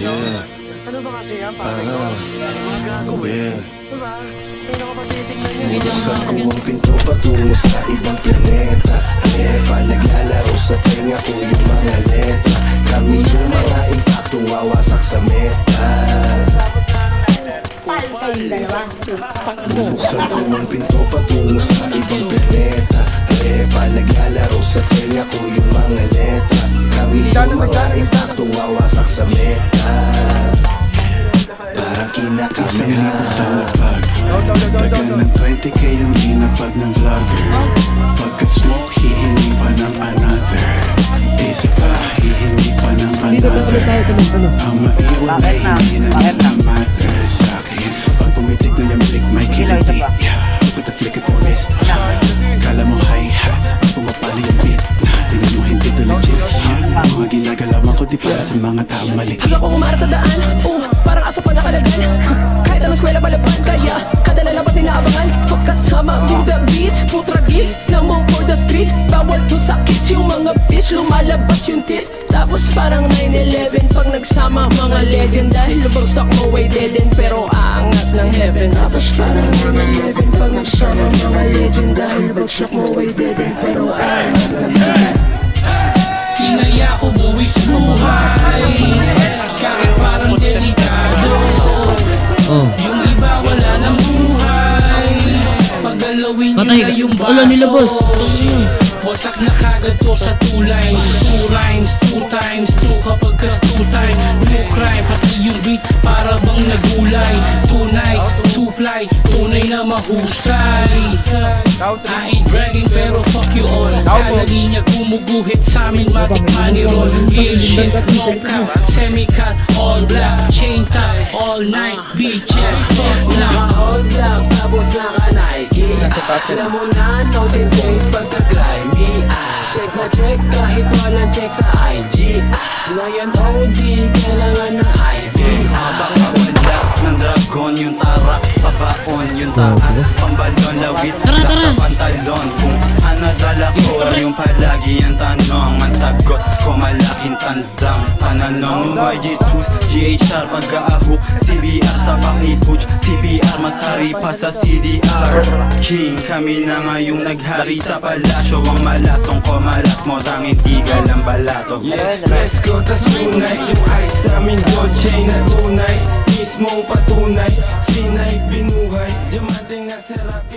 Yeah. Ano ba kasi yan? Pare ko? Mga gago Yeah. Diba? Hindi ko pa titignan yun. Buksan ko ang pinto patungo sa ibang planeta. Halepa, naglalaro sa tenga ko yung mga letra. Kami yung mga impaktong wawasak sa meta. Kayong dalawa. Buksan ko ang pinto patungo sa ibang planeta. Halepa, naglalaro sa tenga ko yung mga letra. Kami yung mga impaktong wawasak sa meta. Parang Isang libo kinakamera. sa lapag. Tagal ng 20k yung ginapag ng vlogger. Pagka-smoke, hihingi pa ng another. Isa pa, hihingi pa ng another. Ang maiwan ay hindi na matter sa akin. Pag pumitig na yamilig, may kiliti. Put the flick at the wrist. Kala mo hi-hats, pag pumapali yung beat. Tingnan mo hindi to legit. Mga ginagalawan ko di para sa mga taong mali. Hanggang ko umara sa daan, parang aso pa nakalagan. Kahit anong eskwela palaban, kaya kada lalabas inaabangan. Pagkasama with the beats, putragis naman for the streets. Bawal to sa kids, yung mga bitch lumalabas yung tits. Tapos parang 9/11 pag nagsama mga legend. Dahil lubagsak mo ay dead end, pero aangat ng heaven. Tapos parang 9/11 pag nagsama mga legend. Dahil lubagsak mo ay dead end, pero aangat ng heaven. Inaya ko buwis buhay, kahit parang delikado. Yung iba wala ng buhay, paggalawin nyo na yung baso. Wala nila boss. Wasak na kagad to sa 2 lines, 2 lines, 2 times 2 kapag kas 2 time. No crime, pati yung beat para bang nagulay. 2 nice, 2 fly, tunay na mahusay. I ain't bragging pero fuck you all. Kada linya gumuguhit sa amin, matik money roll. Real shit, no cap, semi-cut, all black, chain tie, all night, beaches, fuck na. All black, tapos naka-Nike. Alam mo na, no change pagka-grimy. Check na check kahit walang check sa IG. Ngayon OD, kailangan ng IV. Baka wala ng dragon yung tara. Pabaon yung taas. Pambalon lawit sa pantalon. Kung ano dala ko yung palagi ang tanong. Mansagot ko malaking tandang pananong. YG2s, GHR pag-aaho. CBR sa ni Butch. CBR masari pa sa CDR. King kami na ngayong naghari sa palasyo. Ang malasong ko malas mo tanging tigal ng balato. Let's go, tas tunay yung ice namin Dolce na tunay. Mismong patunay, sinay binuhay. Diamante nga sarap,